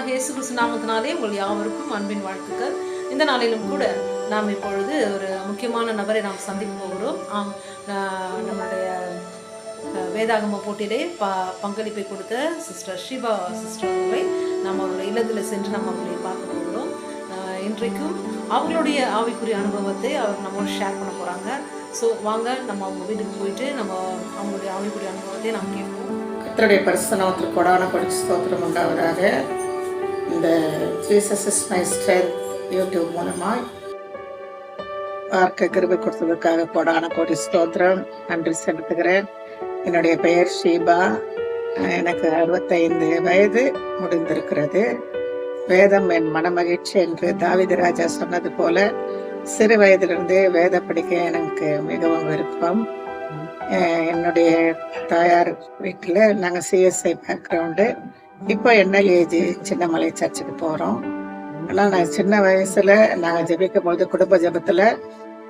ஆண்டவராக இயேசு கிறிஸ்து நாமத்தினாலே உங்கள் யாவருக்கும் அன்பின் வாழ்த்துக்கள். இந்த நாளிலும் கூட நாம் இப்பொழுது ஒரு முக்கியமான நபரை நாம் சந்திக்க போகிறோம். நம்மளுடைய வேதாகம போட்டியிலே பங்களிப்பை கொடுத்த சிஸ்டர் ஷீபா சிஸ்டர் அவர்களை நாம் அவருடைய இல்லத்தில் சென்று நம்ம அவர்களை பார்க்க போகிறோம். இன்றைக்கும் அவங்களுடைய ஆவிக்குரிய அனுபவத்தை அவர் நம்மளோட ஷேர் பண்ண போகிறாங்க. ஸோ வாங்க நம்ம அவங்க வீட்டுக்கு போயிட்டு நம்ம அவங்களுடைய ஆவிக்குரிய அனுபவத்தை நாம் கேட்போம். கர்த்தருடைய பரிசுத்த நாமத்திற்கு கொடான கொடி ஸ்தோத்திரம் உண்டாவதாக. இந்த Jesus is my strength YouTube மூலமாய் பார்க்க கிருபை கொடுத்ததற்காக கொடான கொடி ஸ்தோத்திரம் நன்றி செலுத்துகிறேன். என்னுடைய பெயர் ஷீபா. எனக்கு 65 வயது முடிந்திருக்கிறது. வேதம் என் மனமகிழ்ச்சி என்று தாவீது ராஜா சொன்னது போல சிறு வயதிலிருந்தே வேத படிக்க எனக்கு மிகவும் விருப்பம். என்னுடைய தாயார் வீட்டில் நாங்கள் சிஎஸ்ஐ பேக்ரவுண்டு. இப்போ NLAG சின்னமலை சர்ச்சுக்கு போகிறோம். ஆனால் நான் சின்ன வயசில் நாங்கள் ஜெபிக்கும் போது குடும்ப ஜெபத்தில்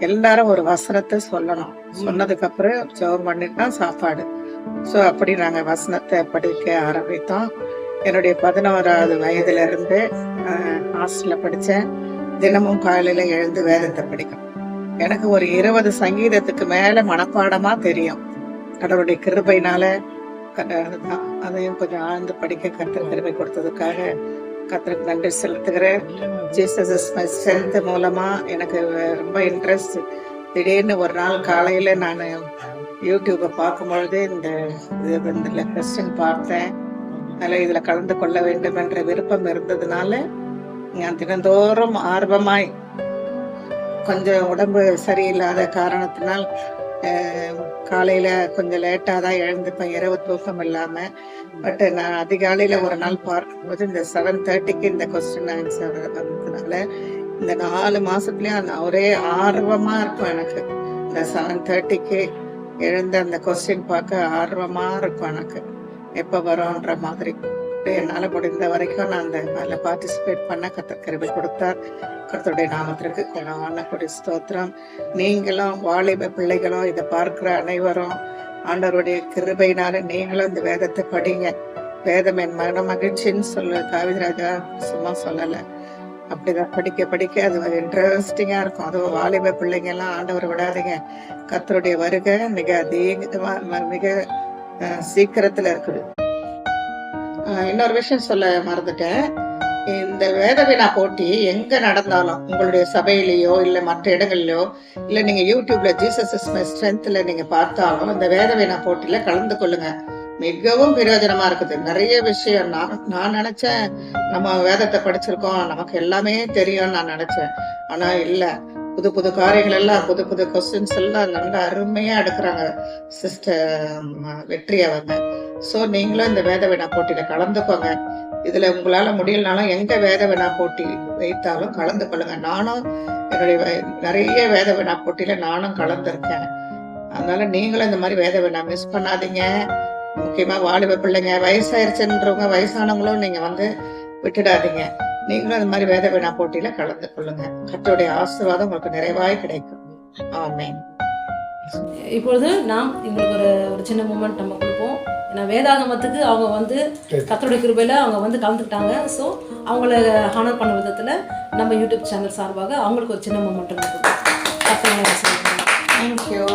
எல்லாரும் ஒரு வசனத்தை சொல்லணும். சொன்னதுக்கப்புறம் ஜெபம் பண்ணிட்டு சாப்பாடு. ஸோ அப்படி நாங்கள் வசனத்தை படிக்க ஆரம்பித்தோம். என்னுடைய 11வது வயதிலிருந்து ஹாஸ்டலில் படித்தேன். தினமும் காலையில் எழுந்து வேதத்தை படிக்கணும். எனக்கு ஒரு 20 சங்கீதத்துக்கு மேலே மனப்பாடமாக தெரியும். கடவுளுடைய கிருபையினால அதையும் கொஞ்சம் ஆழ்ந்து படிக்க கர்த்தர் கிருபை கொடுத்ததுக்காக கர்த்தருக்கு நன்றி செலுத்துகிறேன். ஜீசஸ் இஸ் மை ஸ்ட்ரென்த் மூலமாக எனக்கு ரொம்ப இன்ட்ரெஸ்ட். திடீர்னு ஒரு நாள் காலையில் நான் யூடியூப்பை பார்க்கும்பொழுது இந்த கொஸ்டின் பார்த்தேன். அதில் இதில் கலந்து கொள்ள வேண்டும் என்ற விருப்பம் இருந்ததுனால நான் தினந்தோறும் ஆர்வமாய், கொஞ்சம் உடம்பு சரியில்லாத காரணத்தினால் காலையில் கொஞ்சம் லேட்டாக தான் எழுந்துப்பேன், இரவு தூக்கம் இல்லாமல். பட் நான் அதிகாலையில் ஒரு நாள் பார்க்கும்போது இந்த 7:30க்கு இந்த கொஸ்டின் ஆன்சர் வந்ததுனால இந்த 4 மாதத்துலேயும் ஒரே ஆர்வமாக இருக்கும் எனக்கு. இந்த 7:30க்கு எழுந்து அந்த கொஸ்டின் பார்க்க ஆர்வமாக இருக்கும் எனக்கு, எப்போ வரோன்ற மாதிரி. என்னால் முடிந்த வரைக்கும் நான் அதில் பார்ட்டிசிபேட் பண்ண கர்த்தர் கிருபை கொடுத்தார். கர்த்தருடைய நாமத்திற்கு கொடான கொடி ஸ்தோத்திரம். நீங்களும் வாலிப பிள்ளைகளும் இதை பார்க்குற அனைவரும் ஆண்டவருடைய கிருபையினால நீங்களும் இந்த வேதத்தை படிங்க. வேதம் என் மன மகிழ்ச்சின்னு சொல்ல தாவீது ராஜா சும்மா சொல்லலை. அப்படிதான் படிக்க படிக்க அது இன்ட்ரெஸ்டிங்காக இருக்கும். அதுவும் வாலிப பிள்ளைங்க எல்லாம் ஆண்டவர் விடாதீங்க. கர்த்தருடைய வருகை மிக சீக்கிரத்தில் இருக்குது. இன்னொரு விஷயம் சொல்ல மறந்துட்டேன். இந்த வேதவினா போட்டி எங்க நடந்தாலும், உங்களுடைய சபையிலேயோ இல்ல மற்ற இடங்கள்லயோ இல்ல நீங்க யூடியூப்ல ஜீசஸ் இஸ் மை ஸ்ட்ரென்த்ல நீங்க பார்த்தாலும் இந்த வேதவினா போட்டியில கலந்து கொள்ளுங்க. மிகவும் பிரயோஜனமா இருக்குது. நிறைய விஷயம் நான் நினைச்சேன் நம்ம வேதத்தை படிச்சிருக்கோம், நமக்கு எல்லாமே தெரியும்னு நான் நினைச்சேன். ஆனா இல்ல, புது புது காரியங்கள் எல்லாம், புது புது கொஸ்டின்ஸ் எல்லாம் நல்லா அருமையா எடுக்கிறாங்க சிஸ்டர் வெற்றி அவங்க. ஸோ நீங்களும் இந்த வேத வினா போட்டியில கலந்துக்கோங்க. இதுல உங்களால முடியலனாலும் எங்க வேத வினா போட்டி வைத்தாலும் கலந்து கொள்ளுங்க. நானும் என்னுடைய நிறைய வேத வினா போட்டியில நானும் கலந்துருக்கேன். அதனால நீங்களும் இந்த மாதிரி வேத வினா மிஸ் பண்ணாதீங்க. முக்கியமா வாலிப பிள்ளைங்க, வயசாயிருச்சுன்றவங்க, வயசானவங்களும் நீங்க விட்டுடாதீங்க. நீங்களும் இந்த மாதிரி வேத வினா போட்டியில கலந்து கொள்ளுங்க. கர்த்தருடைய ஆசீர்வாதம் உங்களுக்கு நிறைவாய் கிடைக்கும். ஆமென். இப்பொழுது நாம் எங்களுக்கு ஒரு சின்ன மூமெண்ட் நம்ம கொடுப்போம். ஏன்னா வேதாகமத்துக்கு அவங்க கர்த்தருடைய கிருபையில அவங்க கலந்துக்கிட்டாங்க. ஸோ அவங்கள ஹானர் பண்ண விதத்தில் நம்ம யூடியூப் சேனல் சார்பாக அவங்களுக்கு ஒரு சின்ன மூமெண்ட் கொடுப்போம். தேங்க்யூ.